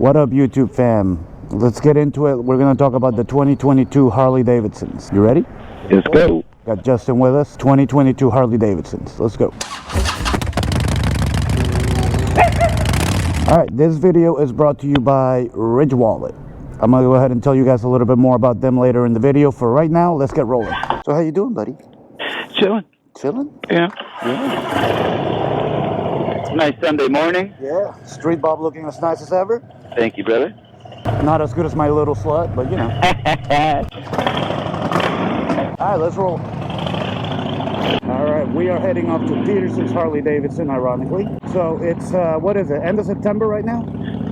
What up, YouTube fam? Let's get into it. We're going to talk about the 2022 Harley Davidsons. You ready? Let's go. Got Justin with us. 2022 Harley Davidsons. Let's go. All right, this video is brought to you by Ridge Wallet. I'm going to go ahead and tell you guys a little bit more about them later in the video. For right now, let's get rolling. So how you doing, buddy? Chilling. Chilling? Yeah. Yeah. Nice Sunday morning. Yeah. Street Bob looking as nice as ever. Thank you, brother. Not as good as my little slut, but you know. All right, let's roll. All right, we are heading off to Peterson's Harley Davidson, ironically. So it's, what is it, end of September right now?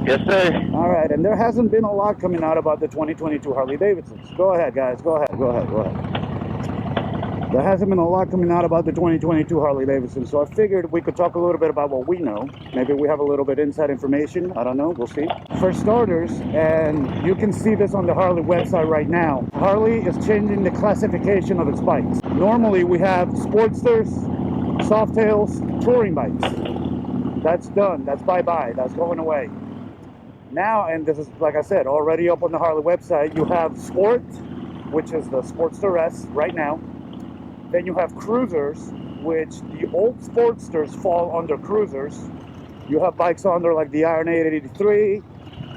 Yes, sir. All right, and there hasn't been a lot coming out about the 2022 Harley Davidsons. Go ahead, guys. Go ahead. There hasn't been a lot coming out about the 2022 Harley Davidson, so I figured we could talk a little bit about what we know. Maybe we have a little bit inside information. I don't know. We'll see. For starters, and you can see this on the Harley website right now, Harley is changing the classification of its bikes. Normally, we have Sportsters, Softails, touring bikes. That's done. That's bye-bye. That's going away. Now, and this is, like I said, already up on the Harley website, you have Sport, which is the Sportster S right now. Then you have cruisers, which the old Sportsters fall under cruisers. You have bikes under like the Iron 883,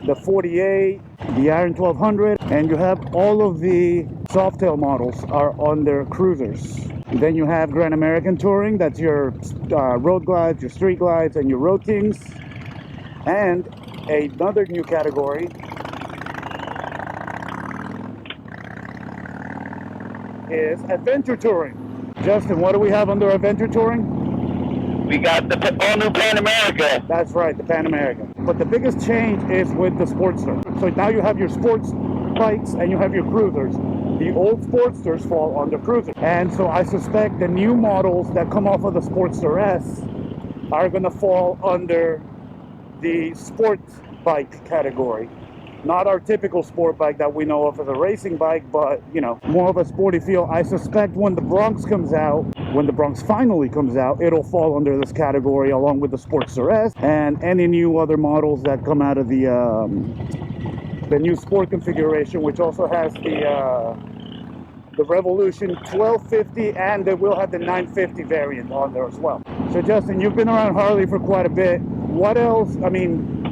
the 48, the Iron 1200, and you have all of the Softtail models are under cruisers. Then you have Grand American Touring, that's your road glides, your street glides, and your road kings. And another new category is adventure touring. Justin, what do we have under adventure touring? We got the all-new Pan America. That's right, the Pan America. But the biggest change is with the Sportster. So now you have your sports bikes and you have your cruisers. The old Sportsters fall under cruisers. And so I suspect the new models that come off of the Sportster S are going to fall under the sport bike category. Not our typical sport bike that we know of as a racing bike, but, you know, more of a sporty feel. I suspect when the Bronx comes out, when the Bronx finally comes out, it'll fall under this category along with the Sportster S and any new other models that come out of the new sport configuration, which also has the Revolution 1250, and they will have the 950 variant on there as well. So, Justin, you've been around Harley for quite a bit. What else? I mean,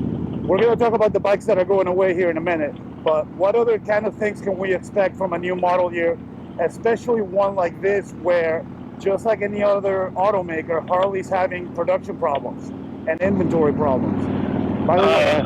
we're going to talk about the bikes that are going away here in a minute, but what other kind of things can we expect from a new model year, especially one like this where, just like any other automaker, Harley's having production problems and inventory problems? By the way,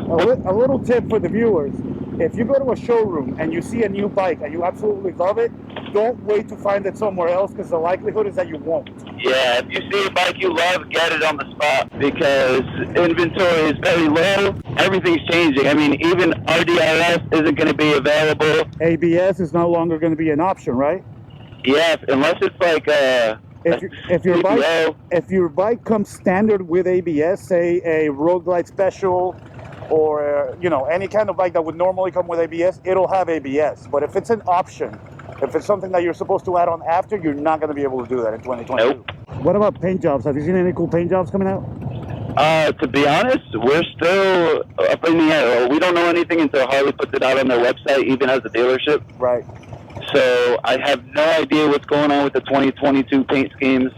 a little tip for the viewers: if you go to a showroom and you see a new bike and you absolutely love it, don't wait to find it somewhere else, because the likelihood is that you won't. Yeah, if you see a bike you love, get it on the spot, because inventory is very low. Everything's changing. I mean, even RDRS isn't going to be available. ABS is no longer going to be an option, right? Yeah, unless it's like if your bike comes standard with ABS, say a Road Glide Special, or you know, any kind of bike that would normally come with ABS, it'll have ABS. But if it's an option, if it's something that you're supposed to add on after, you're not going to be able to do that in 2022. Nope. What about paint jobs? Have you seen any cool paint jobs coming out? To be honest, we're still up in the air. We don't know anything until Harley puts it out on their website, even as a dealership. Right. So I have no idea what's going on with the 2022 paint schemes,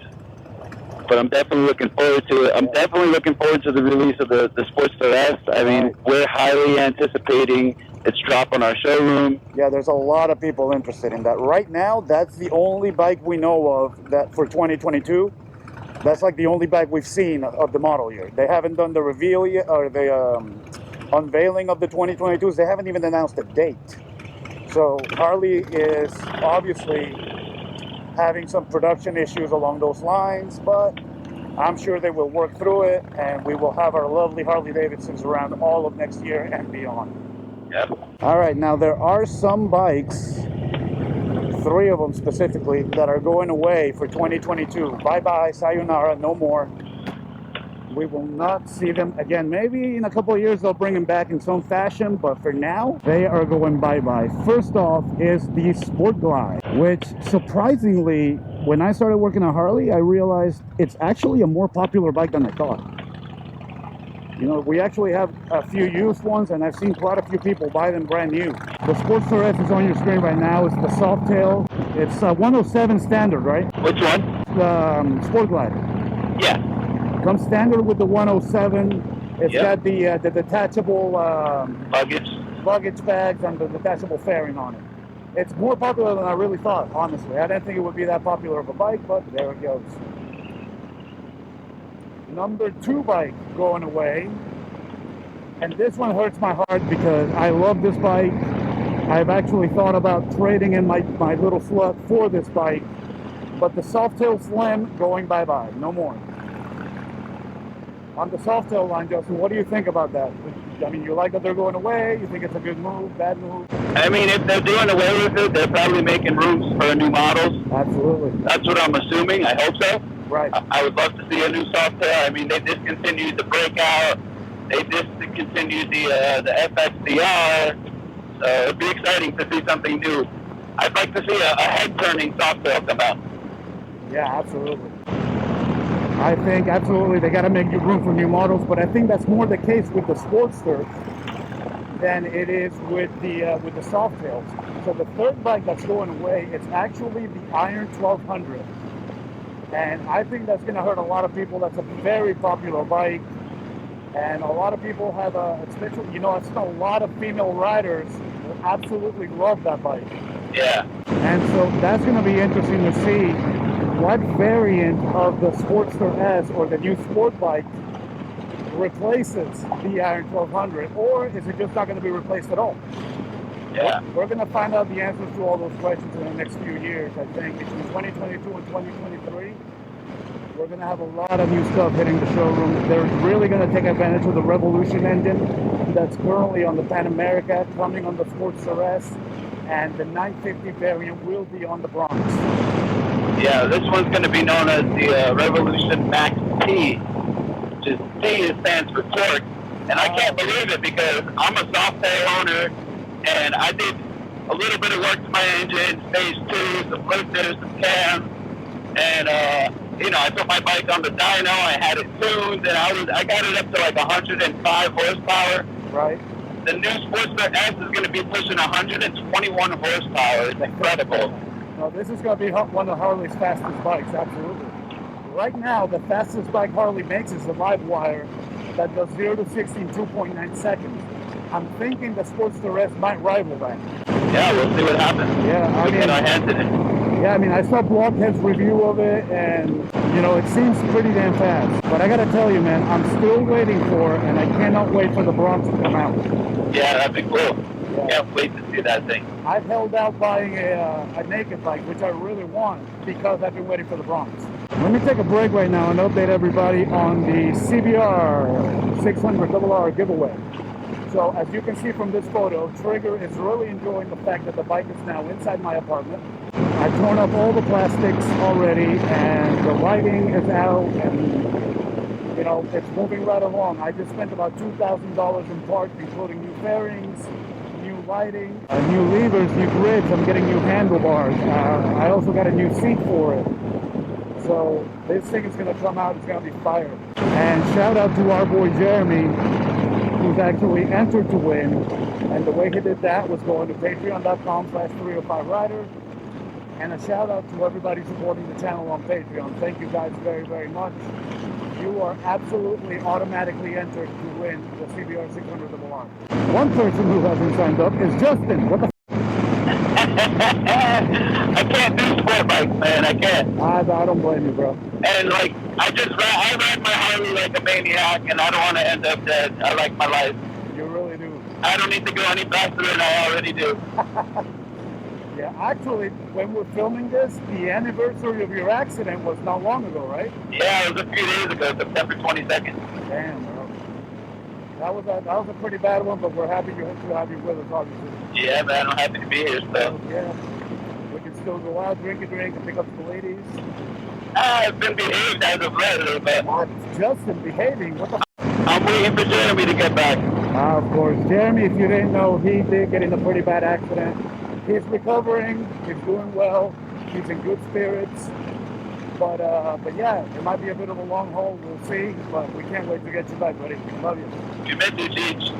but I'm definitely looking forward to it. I'm definitely looking forward to the release of the Sportster S. I mean, we're highly anticipating its drop on our showroom. Yeah, there's a lot of people interested in that. Right now, that's the only bike we know of that for 2022. That's like the only bike we've seen of the model year. They haven't done the reveal yet, or the unveiling of the 2022s. They haven't even announced a date. So Harley is obviously having some production issues along those lines, but I'm sure they will work through it, and we will have our lovely Harley Davidsons around all of next year and beyond. Yep. All right, now there are some bikes, 3 of them specifically, that are going away for 2022. Bye-bye, sayonara, no more. We will not see them again. Maybe in a couple of years they'll bring them back in some fashion, but for now, they are going bye-bye. First off is the Sport Glide, which surprisingly, when I started working at Harley, I realized it's actually a more popular bike than I thought. You know, we actually have a few used ones, and I've seen quite a few people buy them brand new. The Sportster S is on your screen right now. It's the Softtail. It's 107 standard, right? Which one? The Sport Glide. Yeah. Comes standard with the 107. It's got the detachable luggage bags and the detachable fairing on it. It's more popular than I really thought, honestly. I didn't think it would be that popular of a bike, but there it goes. Number 2 bike going away, and this one hurts my heart because I love this bike. I've actually thought about trading in my little slut for this bike, but the Softtail Slim going bye-bye, no more. On the Softtail line, Justin, what do you think about that? I mean, you like that they're going away? You think it's a good move, bad move? I mean, if they're doing away with it, they're probably making rooms for new models. Absolutely. That's what I'm assuming. I hope so. Right. I would love to see a new Softtail. I mean, they discontinued the Breakout. They discontinued the FXDR. So it'd be exciting to see something new. I'd like to see a head-turning Softtail come out. Yeah, absolutely. I think absolutely they got to make room for new models, but I think that's more the case with the Sportster than it is with the Softtails. So the third bike that's going away, it's actually the Iron 1200. And I think that's going to hurt a lot of people. That's a very popular bike. And a lot of people have especially, you know, I've seen a lot of female riders who absolutely love that bike. Yeah. And so that's going to be interesting to see what variant of the Sportster S or the new sport bike replaces the Iron 1200, or is it just not going to be replaced at all? Yeah. We're going to find out the answers to all those questions in the next few years, I think. Between 2022 and 2023, we're going to have a lot of new stuff hitting the showroom. They're really going to take advantage of the Revolution engine that's currently on the Pan America, coming on the Sportster S, and the 950 variant will be on the Bronx. Yeah, this one's going to be known as the Revolution Max T, which is T stands for torque. And I can't believe it because I'm a Softtail owner, and I did a little bit of work to my engine, stage 2, some lifters, some cams, and you know, I put my bike on the dyno, I had it tuned, and I got it up to like 105 horsepower. Right. The new Sportster S is going to be pushing 121 horsepower. It's incredible. No, this is going to be one of Harley's fastest bikes, absolutely. Right now, the fastest bike Harley makes is the live wire that does 0 to 60 in 2.9 seconds. I'm thinking the Sportster S might rival that. Yeah, we'll see what happens. Yeah, I mean, get our hands in it. Yeah, I mean, I saw Blockhead's review of it, and, you know, it seems pretty damn fast. But I got to tell you, man, I'm still waiting for, and I cannot wait for the Bronx to come out. Yeah, that'd be cool. Yeah. Can't wait to see that thing. I've held out buying a naked bike, which I really want, because I've been waiting for the Bronx. Let me take a break right now and update everybody on the CBR 600RR giveaway. So as you can see from this photo, Trigger is really enjoying the fact that the bike is now inside my apartment. I've torn up all the plastics already, and the lighting is out, and you know, it's moving right along. I just spent about $2,000 in parts, including new fairings, new lighting, new levers, new grids. I'm getting new handlebars. I also got a new seat for it. So this thing is going to come out, it's going to be fire. And shout out to our boy Jeremy, who's actually entered to win. And the way he did that was going to patreon.com/305rider. And a shout out to everybody supporting the channel on Patreon. Thank you guys very, very much. You are absolutely automatically entered to win the CBR 600RR. One person who hasn't signed up is Justin. What the I can't do sport bikes, man. I can't. I don't blame you, bro. And like, I ride my Harley like a maniac, and I don't want to end up dead. I like my life. You really do. I don't need to go any faster than I already do. Yeah, actually, when we're filming this, the anniversary of your accident was not long ago, right? Yeah, it was a few days ago, September 22nd. Damn, bro. That was a pretty bad one, but we're happy to have you with us, obviously. Yeah, man, I'm happy to be here, so. Yeah, we can still go out, drink a drink, and pick up the ladies. I've been behaved as of late a little bit. What? Justin behaving? What the I'm waiting for Jeremy to get back. Of course. Jeremy, if you didn't know, he did get in a pretty bad accident. He's recovering, he's doing well, he's in good spirits. But yeah, it might be a bit of a long haul. We'll see, but we can't wait to get you back, buddy. Love you. You b&tch.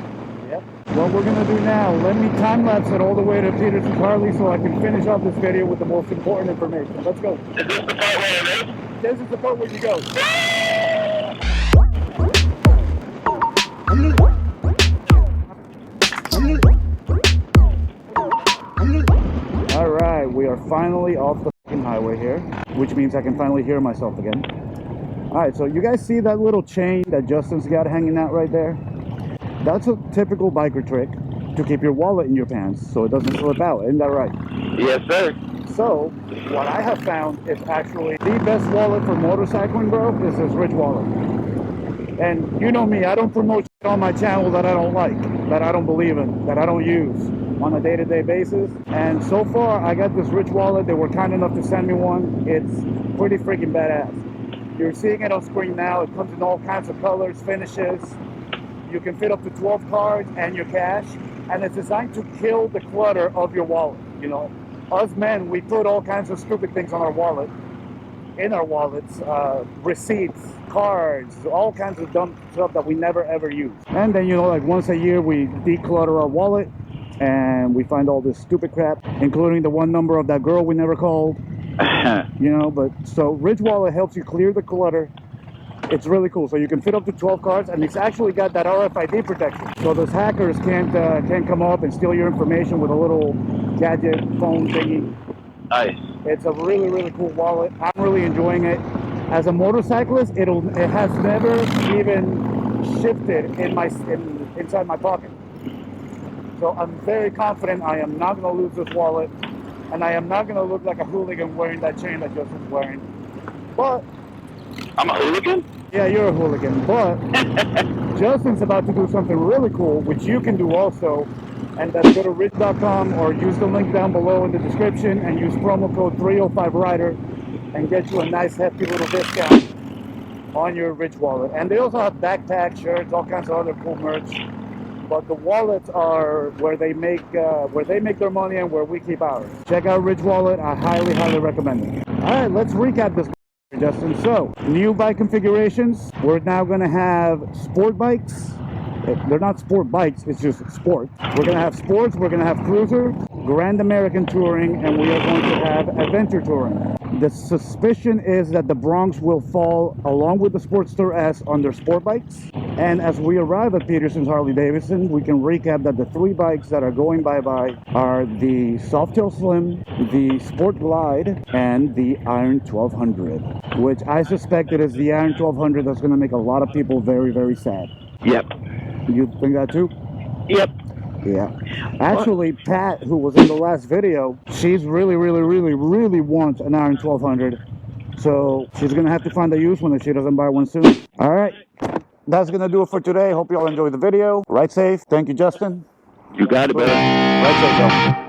Yep. What we're gonna do now, let me time lapse it all the way to Peterson's Harley so I can finish off this video with the most important information. Let's go. Is this the part where it is? This is the part where you go. All right, we are finally off the fucking highway here, which means I can finally hear myself again. All right, so you guys see that little chain that Justin's got hanging out right there? That's a typical biker trick to keep your wallet in your pants so it doesn't slip out. Isn't that right? Yes, sir. So, what I have found is actually the best wallet for motorcycling, bro, is this Ridge wallet. And you know me, I don't promote shit on my channel that I don't like, that I don't believe in, that I don't use on a day-to-day basis. And so far, I got this Ridge wallet. They were kind enough to send me one. It's pretty freaking badass. You're seeing it on screen now. It comes in all kinds of colors, finishes. You can fit up to 12 cards and your cash. And it's designed to kill the clutter of your wallet. You know, us men, we put all kinds of stupid things on our wallet, in our wallets, receipts, cards, all kinds of dumb stuff that we never ever use. And then, you know, like once a year we declutter our wallet and we find all this stupid crap, including the one number of that girl we never called. You know, but so Ridge wallet helps you clear the clutter. It's really cool. So you can fit up to 12 cards, and it's actually got that RFID protection. So those hackers can't come up and steal your information with a little gadget phone thingy. Nice. It's a really, really cool wallet. I'm really enjoying it. As a motorcyclist, it has never even shifted inside my pocket. So I'm very confident I am not going to lose this wallet, and I am not going to look like a hooligan wearing that chain that Justin's wearing. But I'm a hooligan? yeah, you're a hooligan, but Justin's about to do something really cool, which you can do also, and that's go to ridge.com or use the link down below in the description and use promo code 305RIDER and get you a nice hefty little discount on your Ridge wallet. And they also have backpacks, shirts, all kinds of other cool merch. But the wallets are where they make their money and where we keep ours. Check out Ridge wallet. I highly, highly recommend it. All right, let's recap this, Justin. So, new bike configurations. We're now going to have sport bikes. They're not sport bikes, it's just sport. We're going to have sports, we're going to have cruiser, Grand American Touring, and we are going to have adventure touring. The suspicion is that the Bronx will fall along with the Sportster S under sport bikes. And as we arrive at Peterson's Harley Davidson, we can recap that the three bikes that are going bye-bye are the Softtail Slim, the Sport Glide, and the Iron 1200, which I suspect it is the Iron 1200 that's going to make a lot of people very, very sad. Yep. You think that too? Yep. Yeah. Actually, Pat, who was in the last video, she's really wants an Iron 1200. So she's going to have to find a used one if she doesn't buy one soon. All right. That's going to do it for today. Hope you all enjoyed the video. Ride safe. Thank you, Justin. You got it, brother. Ride safe, y'all.